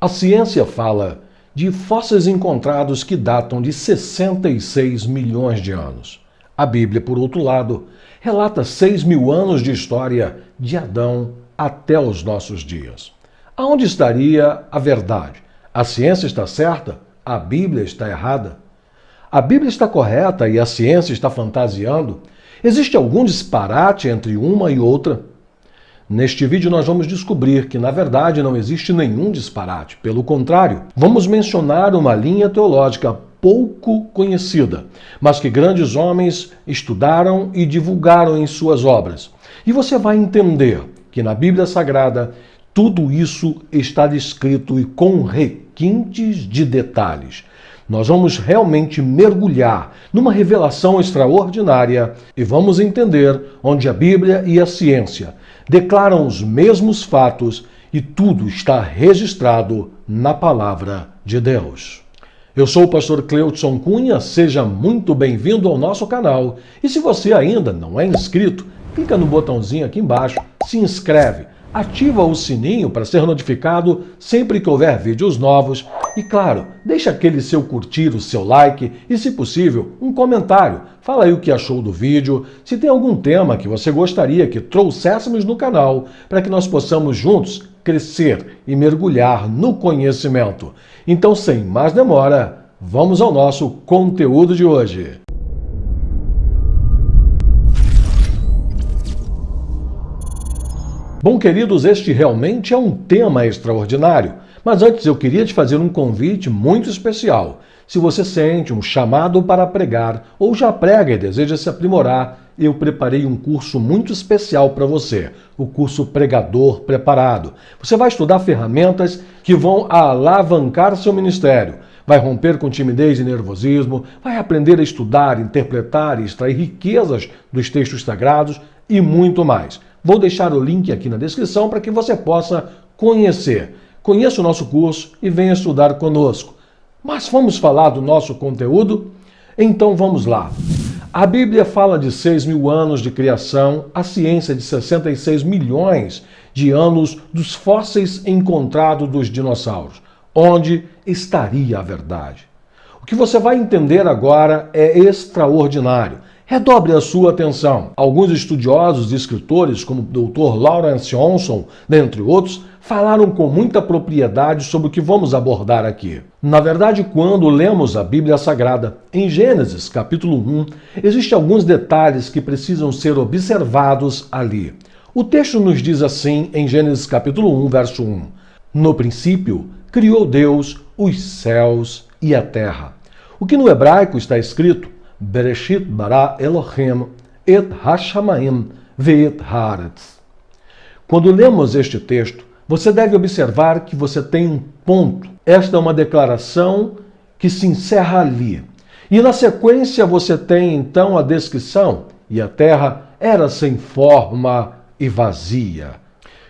A ciência fala de fósseis encontrados que datam de 66 milhões de anos. A Bíblia, por outro lado, relata 6.000 anos de história de Adão até os nossos dias. Aonde estaria a verdade? A ciência está certa? A Bíblia está errada? A Bíblia está correta e a ciência está fantasiando? Existe algum disparate entre uma e outra? Neste vídeo nós vamos descobrir que, na verdade, não existe nenhum disparate. Pelo contrário, vamos mencionar uma linha teológica pouco conhecida, mas que grandes homens estudaram e divulgaram em suas obras. E você vai entender que na Bíblia Sagrada tudo isso está descrito e com requintes de detalhes. Nós vamos realmente mergulhar numa revelação extraordinária e vamos entender onde a Bíblia e a ciência declaram os mesmos fatos e tudo está registrado na Palavra de Deus. Eu sou o pastor Cleudson Cunha, seja muito bem-vindo ao nosso canal. E se você ainda não é inscrito, clica no botãozinho aqui embaixo, se inscreve, ativa o sininho para ser notificado sempre que houver vídeos novos e, claro, deixa aquele seu curtir, o seu like e, se possível, um comentário. Fala aí o que achou do vídeo, se tem algum tema que você gostaria que trouxéssemos no canal para que nós possamos juntos crescer e mergulhar no conhecimento. Então, sem mais demora, vamos ao nosso conteúdo de hoje. Bom, queridos, este realmente é um tema extraordinário, mas antes eu queria te fazer um convite muito especial. Se você sente um chamado para pregar ou já prega e deseja se aprimorar, eu preparei um curso muito especial para você, o curso Pregador Preparado. Você vai estudar ferramentas que vão alavancar seu ministério, vai romper com timidez e nervosismo, vai aprender a estudar, interpretar e extrair riquezas dos textos sagrados e muito mais. Vou deixar o link aqui na descrição para que você possa conhecer. Conheça o nosso curso e venha estudar conosco. Mas vamos falar do nosso conteúdo? Então vamos lá. A Bíblia fala de 6.000 anos de criação, a ciência de 66 milhões de anos dos fósseis encontrados dos dinossauros. Onde estaria a verdade? O que você vai entender agora é extraordinário. Redobre a sua atenção. Alguns estudiosos e escritores, como o Dr. Lawrence Johnson, dentre outros, falaram com muita propriedade sobre o que vamos abordar aqui. Na verdade, quando lemos a Bíblia Sagrada, em Gênesis, capítulo 1, existem alguns detalhes que precisam ser observados ali. O texto nos diz assim, em Gênesis, capítulo 1, verso 1. No princípio, criou Deus os céus e a terra. O que no hebraico está escrito, Bereshit bara Elohim et hashamayim ve'et haaretz. Quando lemos este texto, você deve observar que você tem um ponto. Esta é uma declaração que se encerra ali. E na sequência você tem então a descrição, e a terra era sem forma e vazia.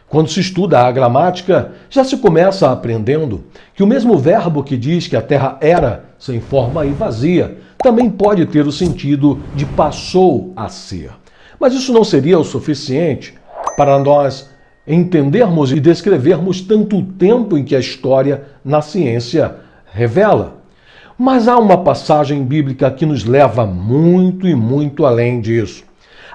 Quando se estuda a gramática, já se começa aprendendo que o mesmo verbo que diz que a terra era sem forma e vazia também pode ter o sentido de passou a ser. Mas isso não seria o suficiente para nós entendermos e descrevermos tanto o tempo em que a história na ciência revela. Mas há uma passagem bíblica que nos leva muito e muito além disso.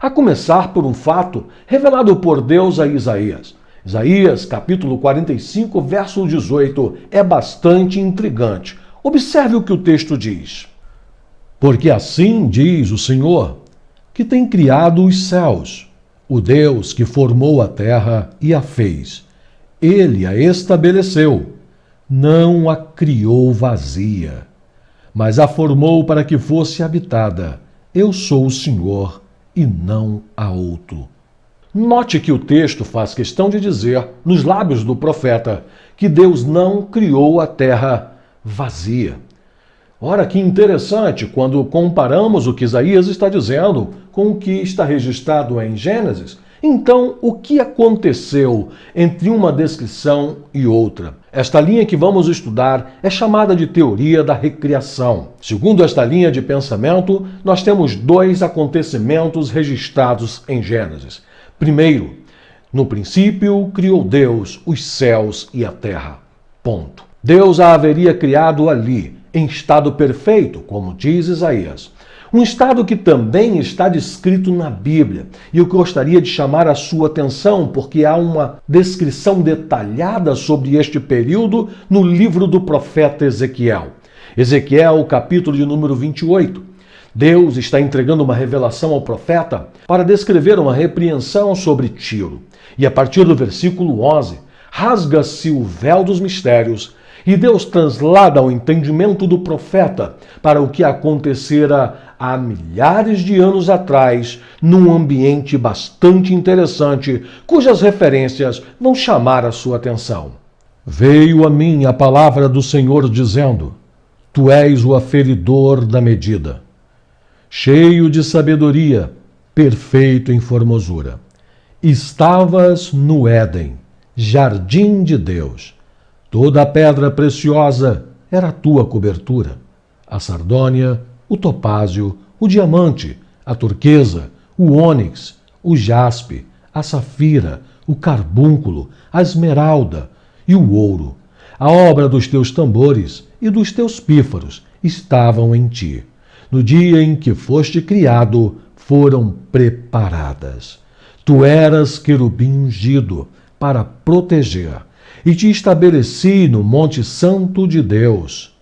A começar por um fato revelado por Deus a Isaías. Isaías, capítulo 45, verso 18, é bastante intrigante. Observe o que o texto diz. Porque assim diz o Senhor, que tem criado os céus, o Deus que formou a terra e a fez. Ele a estabeleceu, não a criou vazia, mas a formou para que fosse habitada. Eu sou o Senhor e não há outro. Note que o texto faz questão de dizer, nos lábios do profeta, que Deus não criou a terra vazia. Ora, que interessante quando comparamos o que Isaías está dizendo com o que está registrado em Gênesis. Então, o que aconteceu entre uma descrição e outra? Esta linha que vamos estudar é chamada de teoria da recriação. Segundo esta linha de pensamento, nós temos dois acontecimentos registrados em Gênesis. Primeiro, no princípio criou Deus os céus e a terra. Ponto. Deus a haveria criado ali, em estado perfeito, como diz Isaías. Um estado que também está descrito na Bíblia. E eu gostaria de chamar a sua atenção, porque há uma descrição detalhada sobre este período no livro do profeta Ezequiel. Ezequiel, capítulo de número 28. Deus está entregando uma revelação ao profeta para descrever uma repreensão sobre Tiro. E a partir do versículo 11, rasga-se o véu dos mistérios e Deus translada o entendimento do profeta para o que acontecera há milhares de anos atrás, num ambiente bastante interessante, cujas referências vão chamar a sua atenção. Veio a mim a palavra do Senhor dizendo: Tu és o aferidor da medida, cheio de sabedoria, perfeito em formosura. Estavas no Éden, jardim de Deus. Toda a pedra preciosa era a tua cobertura. A sardônia, o topázio, o diamante, a turquesa, o ônix, o jaspe, a safira, o carbúnculo, a esmeralda e o ouro. A obra dos teus tambores e dos teus pífaros estavam em ti. No dia em que foste criado, foram preparadas. Tu eras querubim ungido para proteger, e te estabeleci no monte santo de Deus.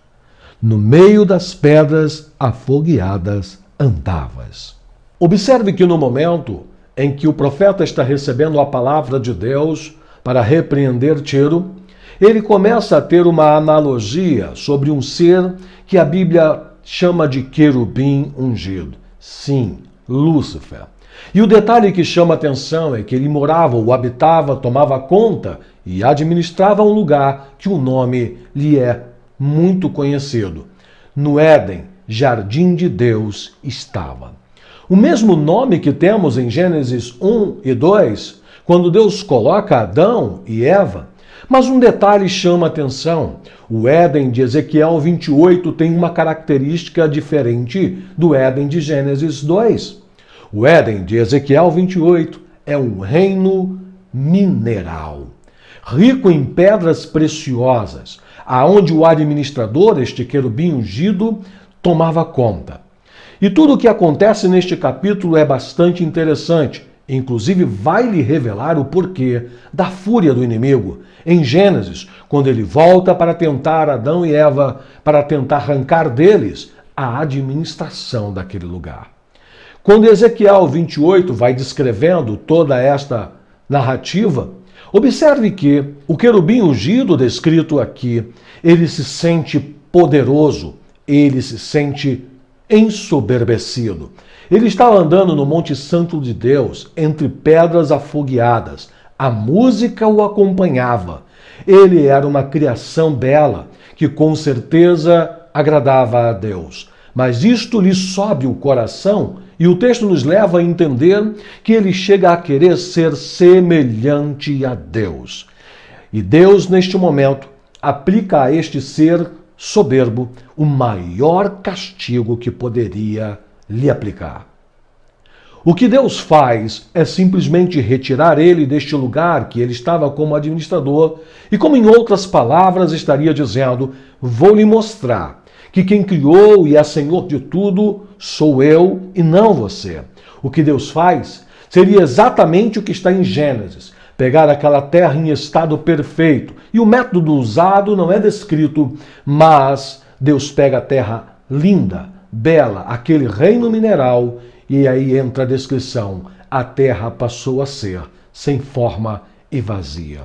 No meio das pedras afogueadas andavas. Observe que no momento em que o profeta está recebendo a palavra de Deus para repreender Tiro, ele começa a ter uma analogia sobre um ser que a Bíblia chama de querubim ungido. Sim, Lúcifer. E o detalhe que chama atenção é que ele morava ou habitava, tomava conta e administrava um lugar que o nome lhe é muito conhecido. No Éden, jardim de Deus estava. O mesmo nome que temos em Gênesis 1 e 2, quando Deus coloca Adão e Eva. Mas um detalhe chama atenção. O Éden de Ezequiel 28 tem uma característica diferente do Éden de Gênesis 2. O Éden de Ezequiel 28 é um reino mineral, rico em pedras preciosas, aonde o administrador, este querubim ungido, tomava conta. E tudo o que acontece neste capítulo é bastante interessante. Inclusive vai lhe revelar o porquê da fúria do inimigo. Em Gênesis, quando ele volta para tentar Adão e Eva, para tentar arrancar deles a administração daquele lugar. Quando Ezequiel 28 vai descrevendo toda esta narrativa, observe que o querubim ungido descrito aqui, ele se sente poderoso, ele se sente ensoberbecido. Ele estava andando no Monte Santo de Deus, entre pedras afogueadas. A música o acompanhava. Ele era uma criação bela, que com certeza agradava a Deus. Mas isto lhe sobe o coração, e o texto nos leva a entender que ele chega a querer ser semelhante a Deus. E Deus, neste momento, aplica a este ser soberbo o maior castigo que poderia lhe aplicar. O que Deus faz é simplesmente retirar ele deste lugar que ele estava como administrador e, como em outras palavras estaria dizendo, vou lhe mostrar que quem criou e é Senhor de tudo sou eu e não você. O que Deus faz seria exatamente o que está em Gênesis, pegar aquela terra em estado perfeito. E o método usado não é descrito, mas Deus pega a terra linda, bela, aquele reino mineral, e aí entra a descrição. A terra passou a ser sem forma e vazia.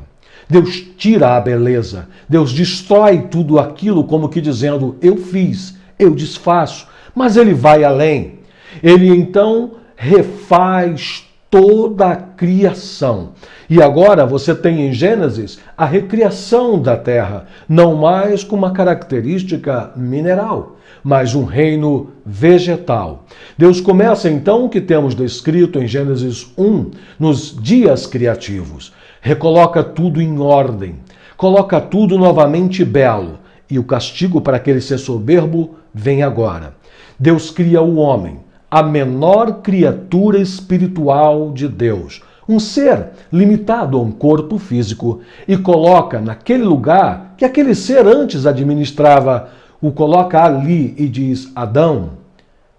Deus tira a beleza, Deus destrói tudo aquilo como que dizendo, eu fiz, eu desfaço, mas ele vai além. Ele então refaz toda a criação. E agora você tem em Gênesis a recriação da terra, não mais com uma característica mineral, mas um reino vegetal. Deus começa então o que temos descrito em Gênesis 1, nos dias criativos. Recoloca tudo em ordem, coloca tudo novamente belo, e o castigo para aquele ser soberbo vem agora. Deus cria o homem, a menor criatura espiritual de Deus, Um ser limitado a um corpo físico e coloca naquele lugar que aquele ser antes administrava, o coloca ali e diz: Adão,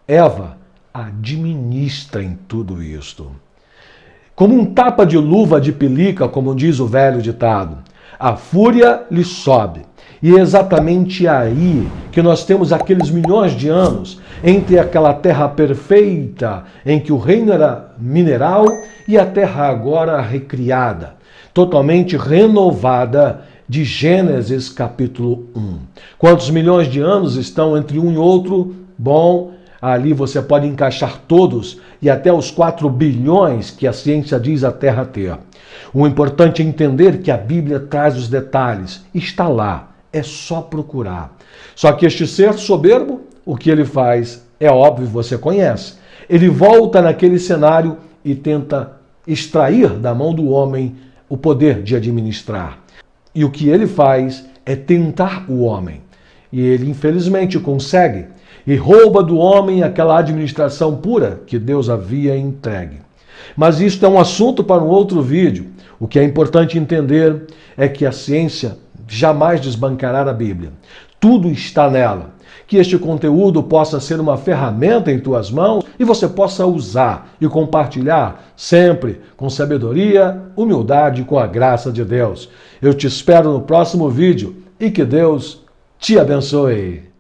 Eva, administrem tudo isto. Como um tapa de luva de pelica, como diz o velho ditado, a fúria lhe sobe. E é exatamente aí que nós temos aqueles milhões de anos entre aquela terra perfeita em que o reino era mineral e a terra agora recriada, totalmente renovada, de Gênesis capítulo 1. Quantos milhões de anos estão entre um e outro? Bom, ali você pode encaixar todos e até os 4 bilhões que a ciência diz a Terra ter. O importante é entender que a Bíblia traz os detalhes. Está lá, é só procurar. Só que este ser soberbo, o que ele faz, é óbvio, você conhece. Ele volta naquele cenário e tenta extrair da mão do homem o poder de administrar. E o que ele faz é tentar o homem. E ele, infelizmente, consegue. E rouba do homem aquela administração pura que Deus havia entregue. Mas isto é um assunto para um outro vídeo. O que é importante entender é que a ciência jamais desbancará a Bíblia. Tudo está nela. Que este conteúdo possa ser uma ferramenta em tuas mãos e você possa usar e compartilhar sempre com sabedoria, humildade e com a graça de Deus. Eu te espero no próximo vídeo e que Deus te abençoe.